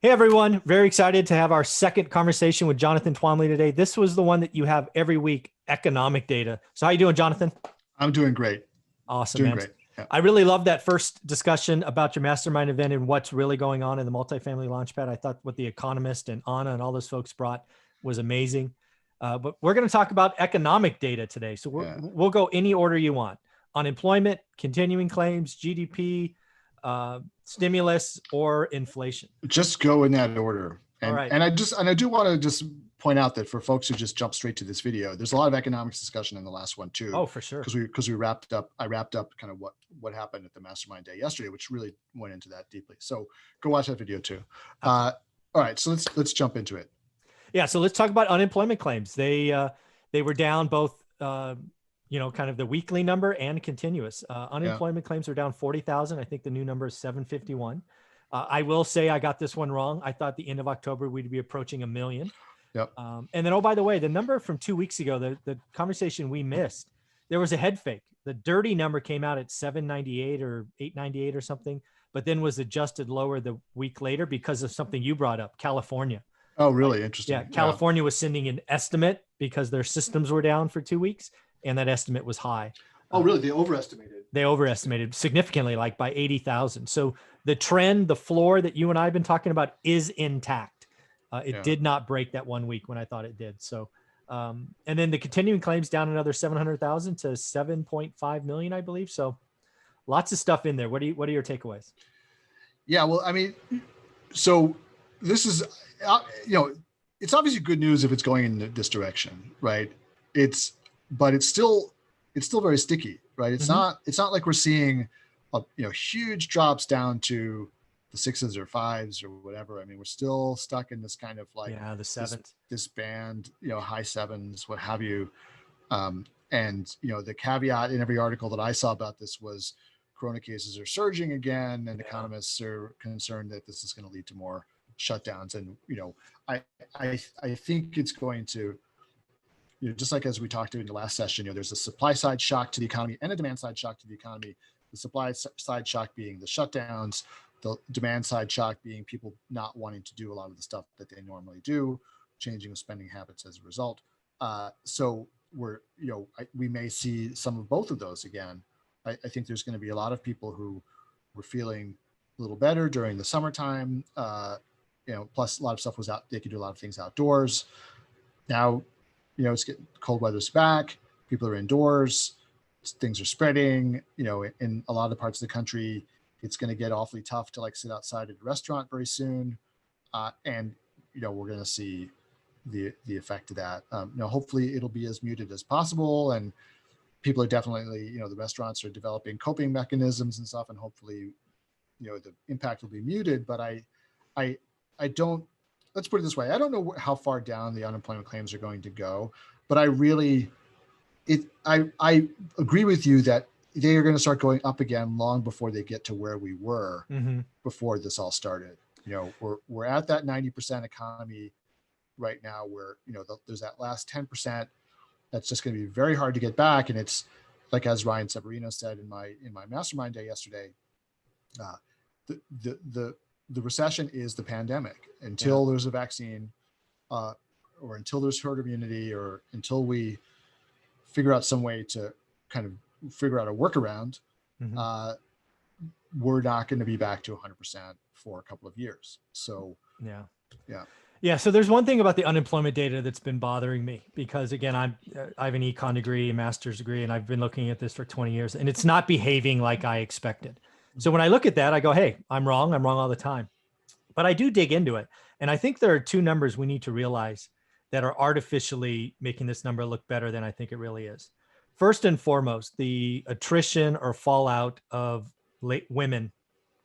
Hey everyone, very excited to have our second conversation with Jonathan Twomley today. This was the one that you have every week, economic data. So how you doing, Jonathan? I'm doing great. Awesome, Doing man. great. Yeah. I really love that first discussion about your mastermind event and what's really going on in the multifamily launchpad. I thought what the Economist and Anna and all those folks brought was amazing. But we're going to talk about economic data today. So Yeah. we'll go any order you want: unemployment, continuing claims, GDP, stimulus, or inflation. Just go in that order. All And right. and I do want to just point out that for folks who just jump straight to this video, there's a lot of economics discussion in the last one too. Oh, for sure. Because I wrapped up kind of what happened at the mastermind day yesterday, which really went into that deeply. So go watch that video too. All right, so let's jump into it. Yeah, so let's talk about unemployment claims. They were down both, kind of the weekly number and continuous. Unemployment claims are down 40,000. I think the new number is 751. I will say I got this one wrong. I thought the end of October we'd be approaching 1 million. Yep. And then, oh, by the way, the number from 2 weeks ago, the conversation we missed, there was a head fake. The dirty number came out at 798 or 898 or something, but then was adjusted lower the week later because of something you brought up, California. Oh, really? Interesting. Yeah, California was sending an estimate because their systems were down for 2 weeks, and that estimate was high. Oh, really? They overestimated. They overestimated significantly, like by 80,000. So the trend, the floor that you and I have been talking about is intact. It did not break that 1 week when I thought it did. So, and then the continuing claims down another 700,000 to 7.5 million, I believe. So lots of stuff in there. What are your takeaways? Yeah, well, I mean, so this is, it's obviously good news if it's going in this direction, right? But it's still very sticky, right? It's not like we're seeing, huge drops down to the 6s or 5s or whatever. I mean, we're still stuck in this kind of like the 7s, this band, high 7s, what have you. And the caveat in every article that I saw about this was Corona cases are surging again, and economists are concerned that this is going to lead to more shutdowns. And I think it's going to, just like as we talked in the last session, there's a supply side shock to the economy and a demand side shock to the economy. The supply side shock being the shutdowns, the demand side shock being people not wanting to do a lot of the stuff that they normally do, changing spending habits as a result. So we may see some of both of those again. I think there's going to be a lot of people who were feeling a little better during the summertime. Plus a lot of stuff was out. They could do a lot of things outdoors. Now, it's getting cold weather's back. People are indoors. Things are spreading. In a lot of the parts of the country, it's going to get awfully tough to like sit outside at a restaurant very soon. And we're going to see the effect of that. Hopefully it'll be as muted as possible, and people are definitely, the restaurants are developing coping mechanisms and stuff, and hopefully, the impact will be muted. But I don't. Let's put it this way: I don't know how far down the unemployment claims are going to go, but I agree with you that they are going to start going up again long before they get to where we were before this all started. We're at that 90% economy right now, where there's that last 10% that's just going to be very hard to get back. And it's like, as Ryan Severino said in my mastermind day yesterday, the recession is the pandemic. Until there's a vaccine, or until there's herd immunity, or until we figure out some way to kind of figure out a workaround, we're not going to be back to 100% for a couple of years. So yeah. So there's one thing about the unemployment data that's been bothering me, because again, I have an econ degree, a master's degree, and I've been looking at this for 20 years, and it's not behaving like I expected. So when I look at that, I go, hey, I'm wrong all the time. But I do dig into it. And I think there are two numbers we need to realize that are artificially making this number look better than I think it really is. First and foremost, the attrition or fallout of women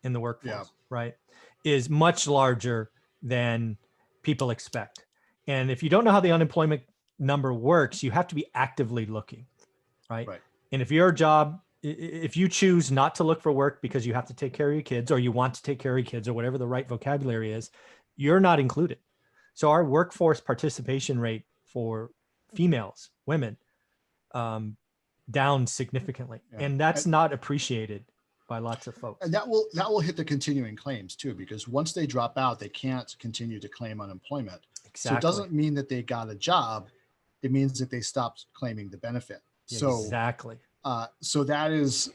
in the workforce, right, is much larger than people expect. And if you don't know how the unemployment number works, you have to be actively looking, right? And if your job, if you choose not to look for work because you have to take care of your kids, or you want to take care of your kids, or whatever the right vocabulary is, you're not included. So our workforce participation rate for females, women, down significantly. And that's not appreciated by lots of folks. And that will hit the continuing claims too, because once they drop out, they can't continue to claim unemployment. Exactly. So it doesn't mean that they got a job. It means that they stopped claiming the benefit. So exactly. So that is,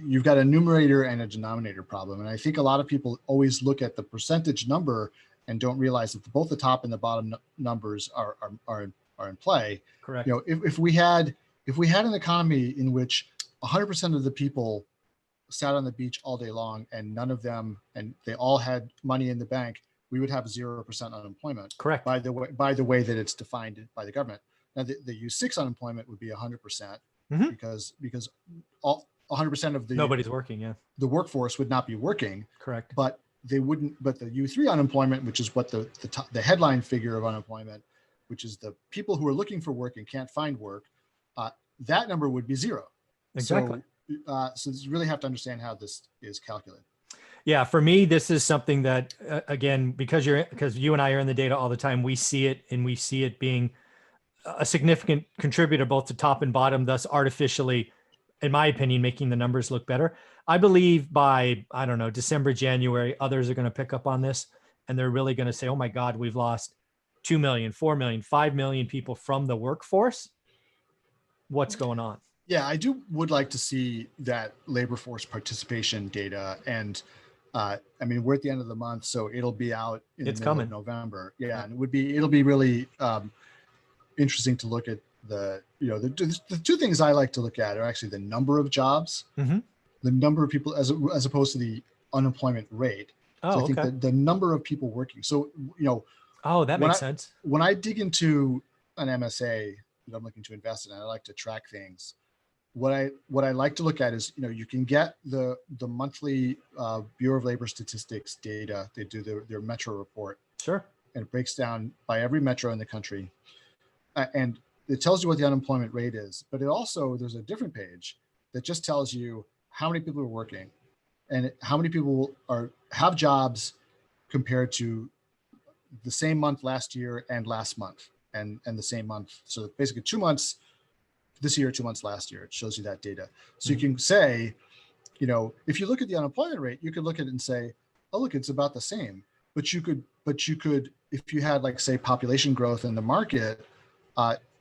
you've got a numerator and a denominator problem. And I think a lot of people always look at the percentage number and don't realize that both the top and the bottom numbers are in play. Correct. You know, if we had an economy in which 100% of the people sat on the beach all day long and none of them, and they all had money in the bank, we would have 0% unemployment. Correct. By the way that it's defined by the government. Now the U6 unemployment would be 100% because all 100% of nobody's working. Yeah. The workforce would not be working. Correct. But they wouldn't. But the U3 unemployment, which is what the headline figure of unemployment, which is the people who are looking for work and can't find work, that number would be 0. Exactly. So you really have to understand how this is calculated. Yeah, for me, this is something that again, because you and I are in the data all the time, we see it, and we see it being a significant contributor both to top and bottom, thus artificially, in my opinion, making the numbers look better. I believe by, I don't know, December, January, others are going to pick up on this, and they're really going to say, oh my God, we've lost 2 million, 4 million, 5 million people from the workforce. What's going on? Yeah, I would like to see that labor force participation data. And I mean, we're at the end of the month, so it'll be out in the middle of November. Yeah, and it'll be really interesting to look at the two things I like to look at are actually the number of jobs, the number of people as opposed to the unemployment rate. Oh, so I think that the number of people working. So, oh, that makes sense. When I dig into an MSA that I'm looking to invest in, I like to track things. What I like to look at is, you can get the monthly Bureau of Labor Statistics data. They do their metro report. Sure. And it breaks down by every metro in the country. And it tells you what the unemployment rate is, but there's a different page that just tells you how many people are working and how many people have jobs compared to the same month last year and last month and the same month. So basically 2 months this year, 2 months last year. It shows you that data. So you can say, if you look at the unemployment rate, you could look at it and say, oh, look, it's about the same. But you could, if you had, like, say, population growth in the market,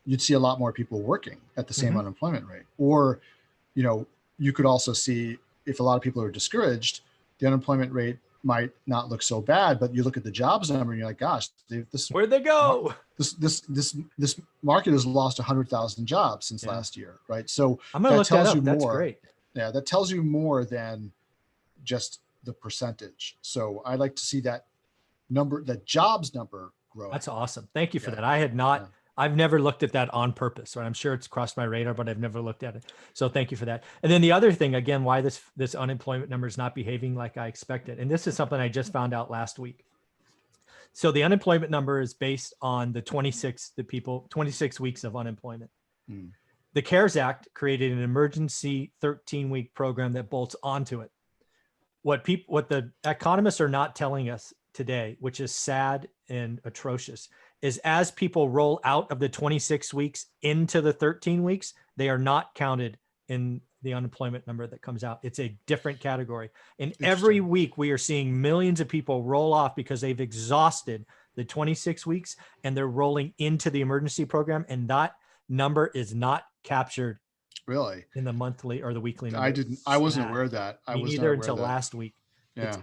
you'd see a lot more people working at the same unemployment rate. Or, you could also see, if a lot of people are discouraged, the unemployment rate might not look so bad, but you look at the jobs number and you're like, gosh, where'd they go? This market has lost 100,000 jobs since last year, right? So I'm gonna look that up. That's great. Yeah, that tells you more than just the percentage. So I like to see that number, the jobs number, grow. That's awesome. Thank you for that. I had not. I've never looked at that on purpose, right? I'm sure it's crossed my radar, but I've never looked at it. So thank you for that. And then the other thing, again, why this unemployment number is not behaving like I expected. And this is something I just found out last week. So the unemployment number is based on the 26 weeks of unemployment. The CARES Act created an emergency 13-week program that bolts onto it. What the economists are not telling us today, which is sad and atrocious, is as people roll out of the 26 weeks into the 13 weeks, they are not counted in the unemployment number that comes out. It's a different category. And every week we are seeing millions of people roll off because they've exhausted the 26 weeks and they're rolling into the emergency program. And that number is not captured really in the monthly or the weekly number. I wasn't aware of that. Me neither until last week. Yeah.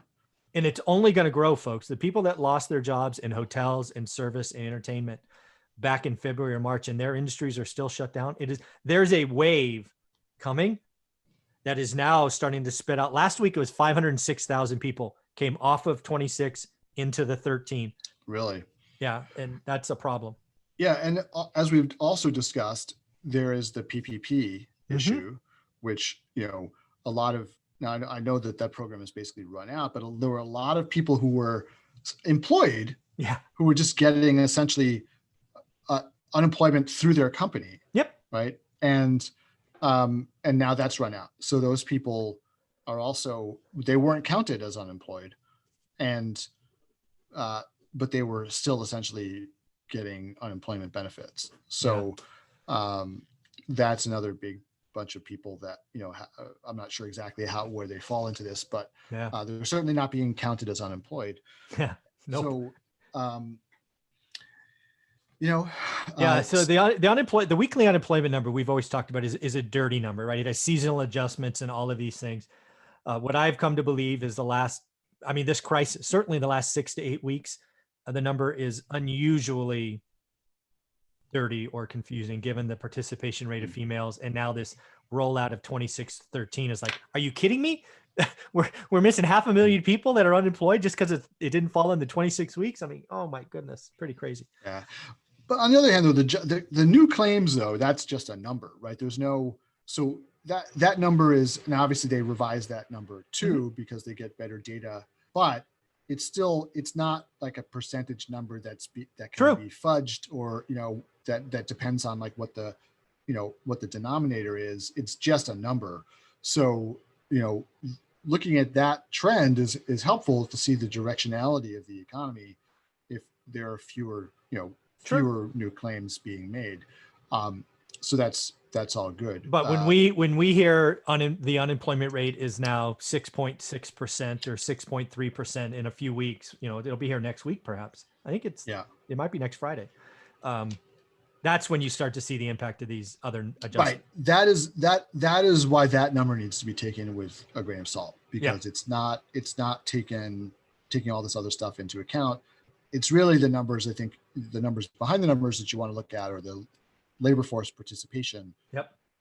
And it's only going to grow, folks. The people that lost their jobs in hotels and service and entertainment back in February or March, and their industries are still shut down. There's a wave coming that is now starting to spit out. Last week, it was 506,000 people came off of 26 into the 13. Really? Yeah. And that's a problem. Yeah. And as we've also discussed, there is the PPP issue, which, a lot of, now I know that program is basically run out, but there were a lot of people who were employed, who were just getting essentially unemployment through their company. Yep. Right. And now that's run out. So those people are also, they weren't counted as unemployed, but they were still essentially getting unemployment benefits. So that's another big bunch of people that, I'm not sure exactly where they fall into this, but Yeah. they're certainly not being counted as unemployed. Yeah. Nope. So, Yeah. So the weekly unemployment number we've always talked about is a dirty number, right? It has seasonal adjustments and all of these things. What I've come to believe is this crisis, certainly the last 6 to 8 weeks, the number is unusually dirty or confusing given the participation rate of females. And now this rollout of 2613 is like, are you kidding me? we're missing 500,000 people that are unemployed just because it didn't fall in the 26 weeks. I mean, oh my goodness, pretty crazy. Yeah. But on the other hand, though, the new claims, though, that's just a number, right? So that number is, and obviously they revise that number too, because they get better data, but it's not like a percentage number that can be fudged, or, that depends on like what the denominator is. It's just a number. So, looking at that trend is helpful to see the directionality of the economy if there are fewer new claims being made. So that's all good. But when we hear the unemployment rate is now 6.6% or 6.3% in a few weeks, it'll be here next week, perhaps. I think it might be next Friday. That's when you start to see the impact of these other adjustments. Right. That is why that number needs to be taken with a grain of salt, because it's not taking all this other stuff into account. It's really the numbers. I think the numbers behind the numbers that you want to look at are the labor force participation,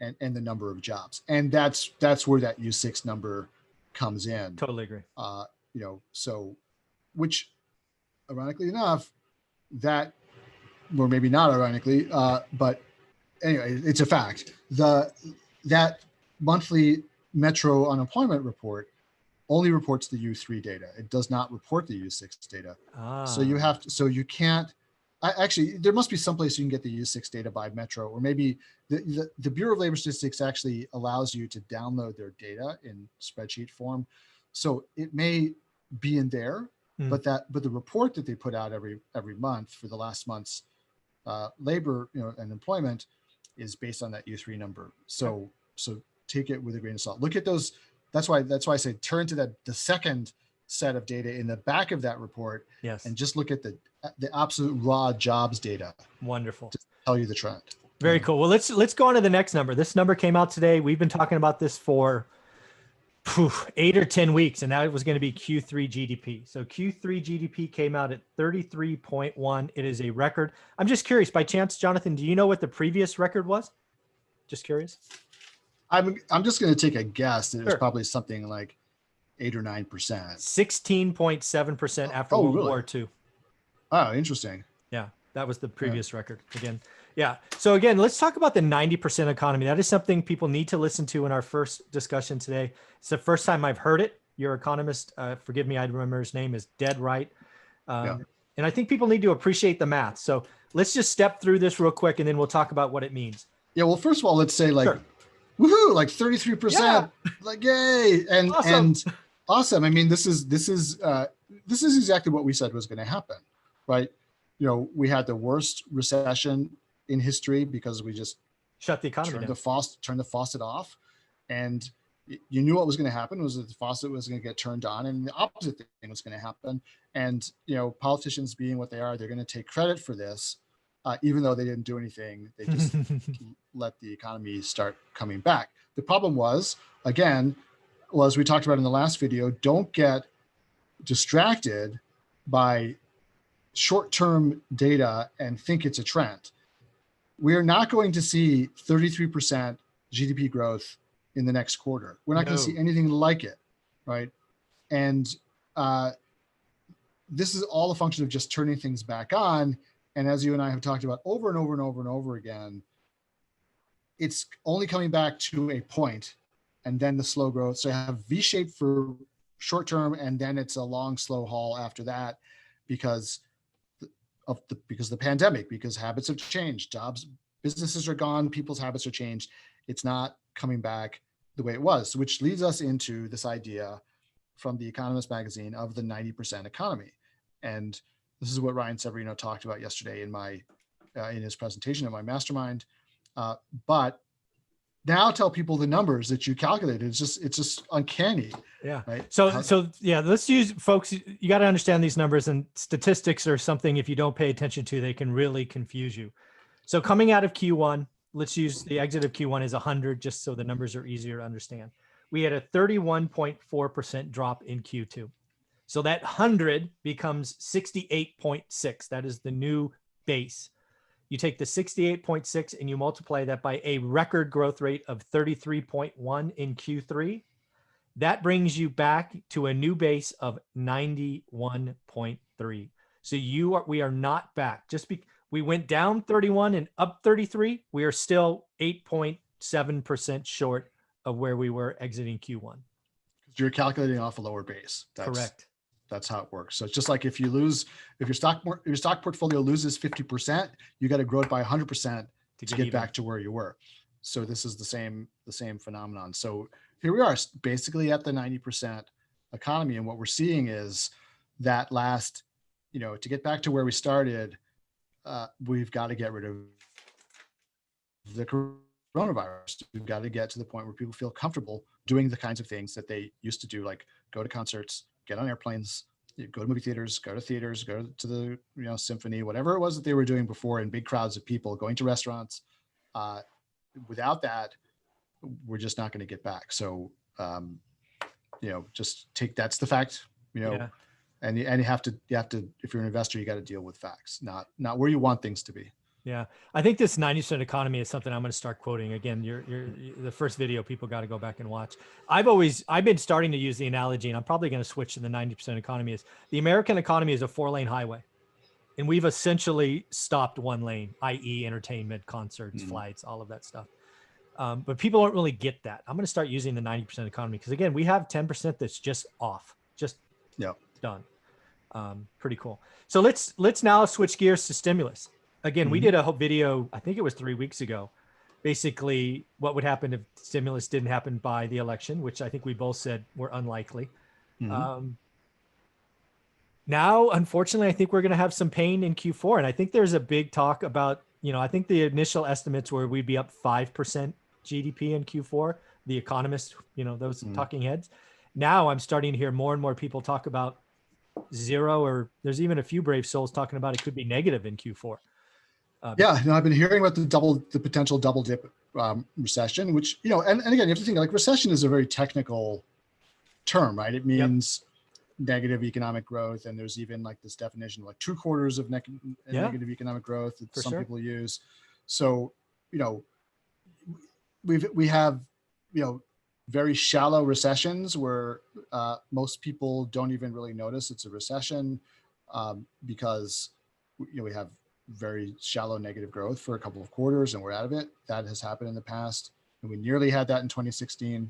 and the number of jobs, and that's where that U6 number comes in. Totally agree. So, which, ironically enough, or maybe not ironically, but anyway, it's a fact. That monthly Metro unemployment report only reports the U3 data. It does not report the U6 data. So you can't. Actually, there must be some place you can get the U6 data by Metro, or maybe the Bureau of Labor Statistics actually allows you to download their data in spreadsheet form. So it may be in there, but the report that they put out every month for the last month's labor and employment is based on that U3 number. So take it with a grain of salt. Look at those. That's why I say turn to the second set of data in the back of that report, and just look at the absolute raw jobs data. Wonderful. To tell you the trend. Very cool. Well, let's go on to the next number. This number came out today. We've been talking about this for 8 or 10 weeks, and that was going to be Q3 GDP. So Q3 GDP came out at 33.1. It is a record. I'm just curious, by chance, Jonathan, do you know what the previous record was? Just curious. I'm just going to take a guess that it was probably something like 8 or 9%. 16.7% after World War II. Oh, interesting. Yeah, that was the previous record again. Yeah. So again, let's talk about the 90% economy. That is something people need to listen to in our first discussion today. It's the first time I've heard it. Your economist, forgive me, I remember his name, is dead right. And I think people need to appreciate the math. So let's just step through this real quick, and then we'll talk about what it means. Yeah. Well, first of all, let's say woohoo, like 33%, like yay, and awesome. I mean, this is exactly what we said was going to happen, right? We had the worst recession in history because we just shut the economy down. Turned the faucet off, and you knew what was going to happen was that the faucet was going to get turned on, and the opposite thing was going to happen. And politicians being what they are, they're going to take credit for this, even though they didn't do anything. They just let the economy start coming back. The problem was, again, as we talked about in the last video, don't get distracted by short-term data and think it's a trend. We are not going to see 33% GDP growth in the next quarter. We're not going to see anything like it, right? And this is all a function of just turning things back on. And as you and I have talked about over and over and over and over again, it's only coming back to a point, and then the slow growth. So you have V-shaped for short term, and then it's a long, slow haul after that because of the pandemic, because habits have changed, businesses are gone, people's habits are changed. It's not coming back the way it was, which leads us into this idea from the Economist magazine of the 90% economy. And this is what Ryan Severino talked about yesterday in his presentation at my mastermind. But now tell people the numbers that you calculated. It's just uncanny. Yeah. Right. So yeah, let's use, folks, you got to understand these numbers, and statistics are something, if you don't pay attention to, they can really confuse you. So coming out of Q1, let's use the exit of Q1 as 100, just so the numbers are easier to understand. We had a 31.4% drop in Q2. So that 100 becomes 68.6. That is the new base. You take the 68.6 and you multiply that by a record growth rate of 33.1 in Q3. That brings you back to a new base of 91.3. So we are not back. We went down 31 and up 33. We are still 8.7% short of where we were exiting Q1. You're calculating off a lower base. Correct. That's how it works. So it's just like if your stock portfolio loses 50%, you got to grow it by 100% to get back to where you were. So this is the same phenomenon. So here we are, basically at the 90% economy, and what we're seeing is that last, to get back to where we started, we've got to get rid of the coronavirus. We've got to get to the point where people feel comfortable doing the kinds of things that they used to do, like go to concerts, get on airplanes, go to movie theaters, go to the symphony, whatever it was that they were doing before in big crowds of people, going to restaurants. Without that, we're just not going to get back. So, just that's the fact, Yeah. and you have to, if you're an investor, you got to deal with facts, not where you want things to be. Yeah. I think this 90% economy is something I'm going to start quoting again. You're the first video people got to go back and watch. I've been starting to use the analogy, and I'm probably going to switch to the 90% economy. Is the American economy is a 4-lane highway, and we've essentially stopped one lane, i.e. entertainment, concerts, flights, all of that stuff. But people don't really get that. I'm going to start using the 90% economy because, again, we have 10% that's just off, just done. Pretty cool. So let's now switch gears to stimulus. Again, we did a whole video, I think it was 3 weeks ago, basically what would happen if stimulus didn't happen by the election, which I think we both said were unlikely. Now, unfortunately, I think we're going to have some pain in Q4. And I think there's a big talk about, I think the initial estimates were we'd be up 5% GDP in Q4. The economists, those talking heads. Now I'm starting to hear more and more people talk about 0, or there's even a few brave souls talking about it could be negative in Q4. I've been hearing about the potential double dip recession, which, and again, you have to think like recession is a very technical term, right? It means negative economic growth. And there's even like this definition of like 2 quarters of negative economic growth that some people use. So, we have, very shallow recessions where most people don't even really notice it's a recession because, we have very shallow negative growth for a couple of quarters and we're out of it. That has happened in the past. And we nearly had that in 2016.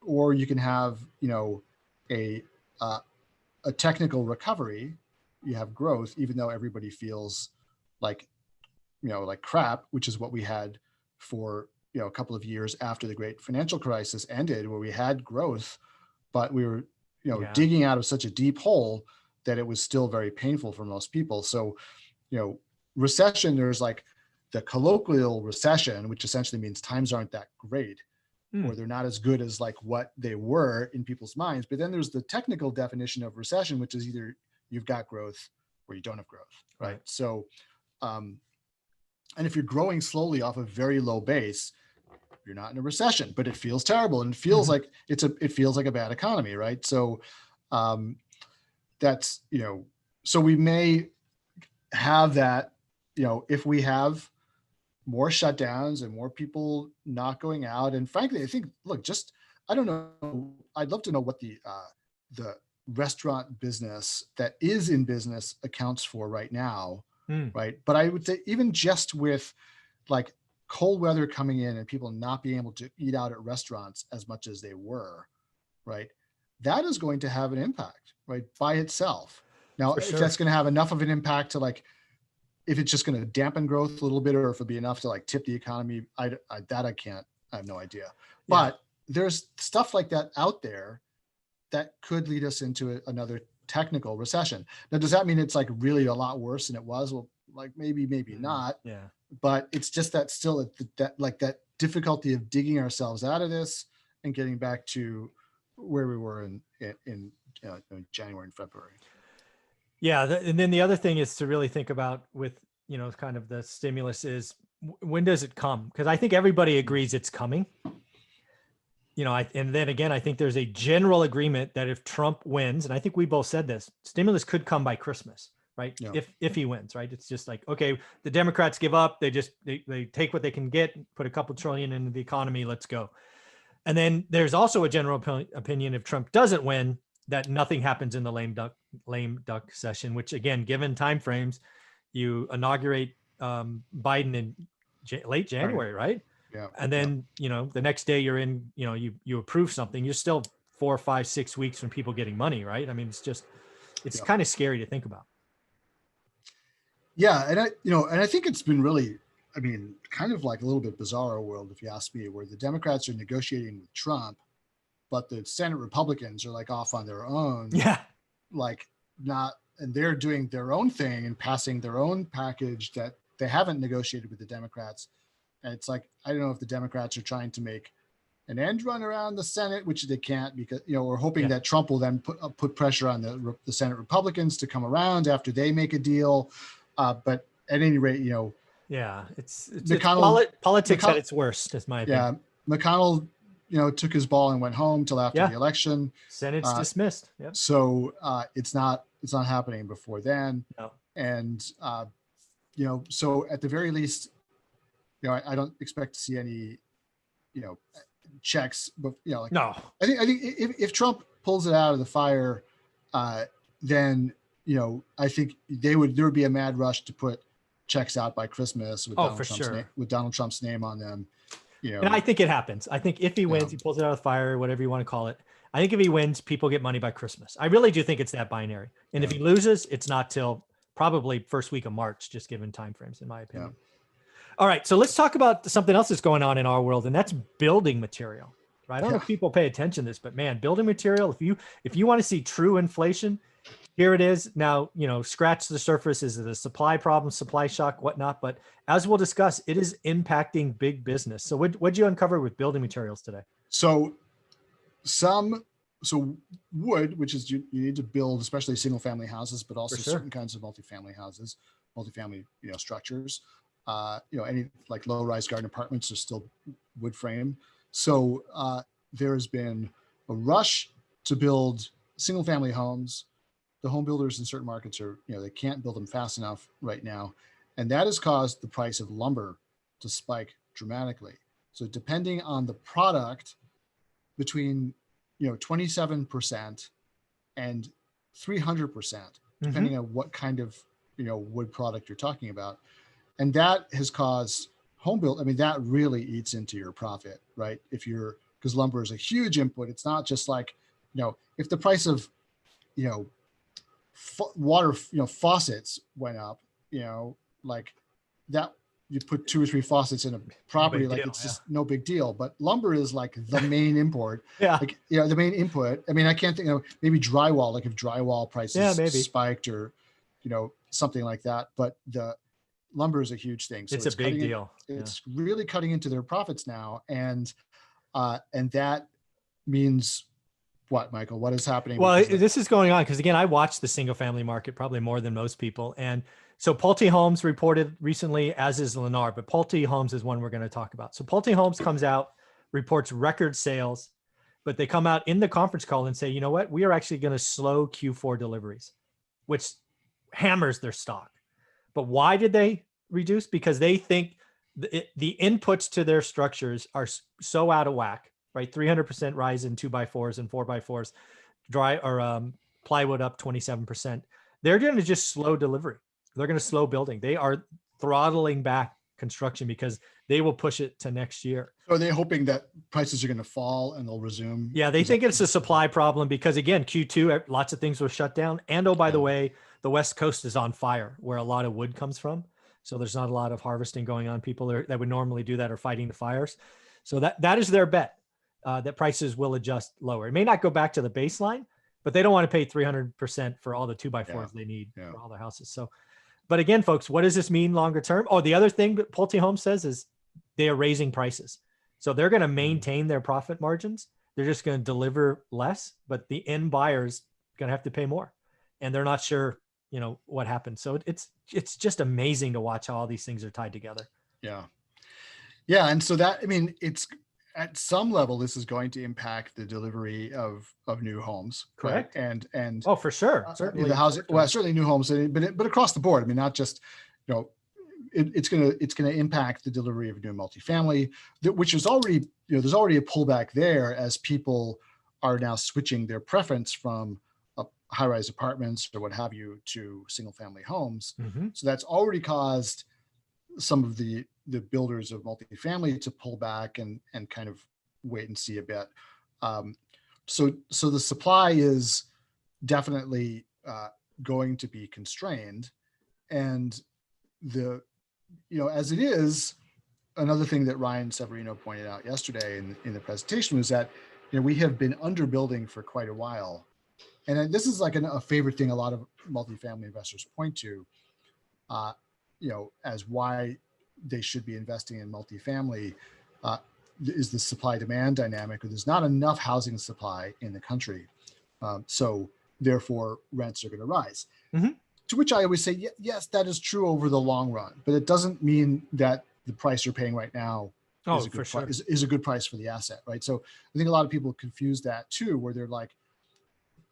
Or you can have, a technical recovery. You have growth, even though everybody feels like, like crap, which is what we had for, a couple of years after the great financial crisis ended, where we had growth, but we were, digging out of such a deep hole that it was still very painful for most people. So, recession, there's like the colloquial recession, which essentially means times aren't that great, or they're not as good as like what they were in people's minds. But then there's the technical definition of recession, which is either you've got growth or you don't have growth, right? So, and if you're growing slowly off a very low base, you're not in a recession, but it feels terrible and it feels like it feels like a bad economy, right? So, that's, so we may have that, if we have more shutdowns and more people not going out. And frankly, I think, look, I don't know. I'd love to know what the restaurant business that is in business accounts for right now. Right. But I would say even just with like cold weather coming in and people not being able to eat out at restaurants as much as they were, right, that is going to have an impact, right, by itself. Now, if that's going to have enough of an impact to like, if it's just going to dampen growth a little bit, or if it'll be enough to like tip the economy, I have no idea. But there's stuff like that out there that could lead us into another technical recession. Now, does that mean it's like really a lot worse than it was? Well, like maybe not. but it's just that still that difficulty of digging ourselves out of this and getting back to where we were in January and February. Yeah. And then the other thing is to really think about with, kind of the stimulus is when does it come? Because I think everybody agrees it's coming. And then again, I think there's a general agreement that if Trump wins, and I think we both said this, stimulus could come by Christmas, right? Yeah. If he wins, right? It's just like, okay, the Democrats give up. They take what they can get, put a couple trillion into the economy. Let's go. And then there's also a general opinion if Trump doesn't win, that nothing happens in the lame duck session, which again, given timeframes, you inaugurate Biden in late January, right? Yeah. And then, the next day you're in, you approve something, you're still 4, 5, 6 weeks from people getting money, right? I mean, it's kind of scary to think about. Yeah. And I think it's been really, kind of like a little bit bizarre world, if you ask me, where the Democrats are negotiating with Trump, but the Senate Republicans are like off on their own. Yeah. And they're doing their own thing and passing their own package that they haven't negotiated with the Democrats. And it's like, I don't know if the Democrats are trying to make an end run around the Senate, which they can't, because, we're hoping that Trump will then put pressure on the Senate Republicans to come around after they make a deal. But at any rate, yeah, it's politics McConnell, at its worst, is my opinion. Yeah. McConnell, took his ball and went home till after the election. Senate's dismissed. Yep. So it's not happening before then. No. And, so at the very least, I don't expect to see any, checks, but no. I think if Trump pulls it out of the fire, then I think there would be a mad rush to put checks out by Christmas with Donald Trump's name on them. And I think it happens. I think if he wins, he pulls it out of the fire, whatever you want to call it. I think if he wins, people get money by Christmas. I really do think it's that binary. And if he loses, it's not till probably first week of March, just given timeframes, in my opinion. Yeah. All right. So let's talk about something else that's going on in our world, and that's building material. Right? I don't know if people pay attention to this, but man, building material, if you want to see true inflation, here it is. Now, scratch the surface. Is it a supply problem, supply shock, whatnot? But as we'll discuss, it is impacting big business. So what'd you uncover with building materials today? So wood, which is you need to build, especially single family houses, but also certain kinds of multifamily houses, structures. Any like low rise garden apartments are still wood frame. So there has been a rush to build single family homes. The home builders in certain markets are, they can't build them fast enough right now. And that has caused the price of lumber to spike dramatically. So depending on the product, between, 27% and 300%, depending on what kind of, wood product you're talking about. And that has caused home build. that really eats into your profit, right? Because lumber is a huge input. It's not just like, if the price of, water, faucets went up, like that, you put 2 or 3 faucets in a property, like it's just no big deal. But lumber is like the main import. The main input. I can't think, maybe drywall, like if drywall prices spiked or, something like that. But the lumber is a huge thing. So it's a big deal. It's really cutting into their profits now. And that means what, Michael? What is happening? Well, this is going on because, again, I watch the single family market probably more than most people. And so Pulte Homes reported recently, as is Lennar, but Pulte Homes is one we're going to talk about. So Pulte Homes comes out, reports record sales, but they come out in the conference call and say, you know what, we are actually going to slow Q4 deliveries, which hammers their stock. But why did they reduce? Because they think the inputs to their structures are so out of whack, right? 300% rise in 2x4s and 4x4s, plywood up 27%. They're going to just slow delivery. They're going to slow building. They are throttling back construction because they will push it to next year. So are they hoping that prices are going to fall and they'll resume? Yeah, they think it's a supply problem because, again, Q2, lots of things were shut down. And, oh, by the way, the West Coast is on fire where a lot of wood comes from. So there's not a lot of harvesting going on. People that would normally do that are fighting the fires. So that is their bet, that prices will adjust lower. It may not go back to the baseline, but they don't want to pay 300% for all the 2x4s they need for all their houses. So But again, folks, what does this mean longer term? Oh, the other thing that Pulte Homes says is they are raising prices. So they're going to maintain their profit margins. They're just going to deliver less, but the end buyer's going to have to pay more. And they're not sure, what happens. So it's just amazing to watch how all these things are tied together. Yeah. Yeah. And so that, it's at some level, this is going to impact the delivery of new homes. Correct. Right? And oh, for sure. Certainly the housing, well, certainly new homes, but across the board. Not just, it's going to impact the delivery of new multifamily, which is already, there's already a pullback there as people are now switching their preference from high-rise apartments or what have you to single-family homes. Mm-hmm. So that's already caused some of the builders of multifamily to pull back and kind of wait and see a bit. So the supply is definitely going to be constrained, and as it is, another thing that Ryan Severino pointed out yesterday in the presentation was that we have been underbuilding for quite a while, and this is like a favorite thing a lot of multifamily investors point to, as why they should be investing in multifamily, is the supply-demand dynamic. There's not enough housing supply in the country, so therefore rents are going to rise. Mm-hmm. To which I always say, yes, that is true over the long run, but it doesn't mean that the price you're paying right now is a good price for the asset, right? So I think a lot of people confuse that too, where they're like,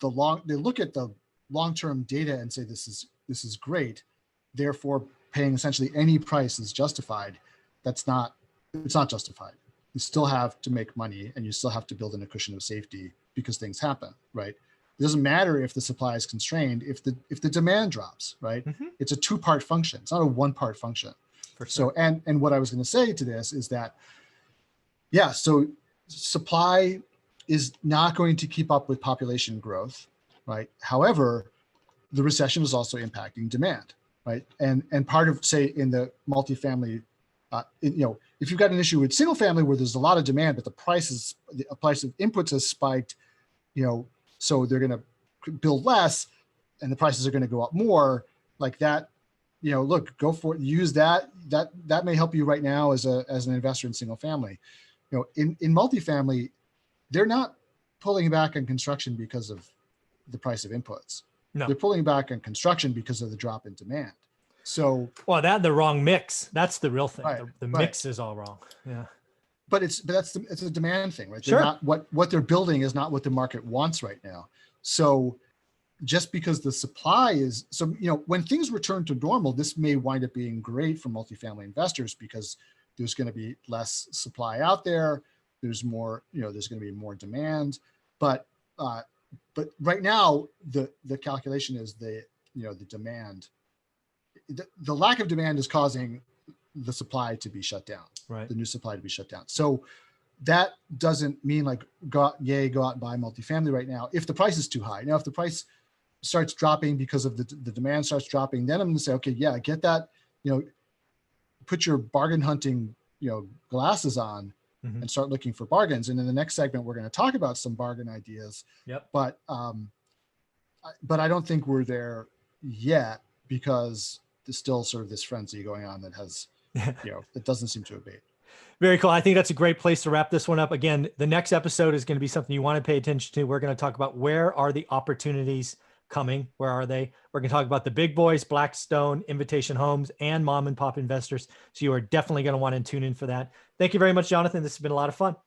they look at the long-term data and say this is great, therefore paying essentially any price is justified. It's not justified. You still have to make money, and you still have to build in a cushion of safety because things happen, right? It doesn't matter if the supply is constrained if the demand drops, right? Mm-hmm. It's a two-part function. It's not a one-part function. For sure. So and what I was going to say to this is that, so supply is not going to keep up with population growth, right? However, the recession is also impacting demand, right? And part of, say, in the multifamily, if you've got an issue with single family where there's a lot of demand, but the price of inputs has spiked, so they're going to build less, and the prices are going to go up more, like that. Look, go for it. Use that. That may help you right now as an investor in single family. In multifamily, they're not pulling back on construction because of the price of inputs. No. They're pulling back on construction because of the drop in demand. So, the wrong mix. That's the real thing. Right, the mix is all wrong. Yeah. But it's a demand thing, right? Sure. They're not, what they're building is not what the market wants right now. So just because the supply is, when things return to normal, this may wind up being great for multifamily investors because there's going to be less supply out there. There's more, there's going to be more demand, but right now the calculation is the demand, the lack of demand is causing the supply to be shut down, right? The new supply to be shut down. So that doesn't mean go out and buy multifamily right now if the price is too high. Now, if the price starts dropping because of the demand starts dropping, then I'm going to say, okay, yeah, get that, put your bargain hunting, glasses on, mm-hmm. and start looking for bargains. And in the next segment, we're going to talk about some bargain ideas. Yep. But I don't think we're there yet because there's still sort of this frenzy going on that has, that doesn't seem to abate. Very cool. I think that's a great place to wrap this one up. Again, the next episode is going to be something you want to pay attention to. We're going to talk about where are the opportunities coming? Where are they? We're going to talk about the big boys, Blackstone, Invitation Homes, and mom and pop investors. So you are definitely going to want to tune in for that. Thank you very much, Jonathan. This has been a lot of fun.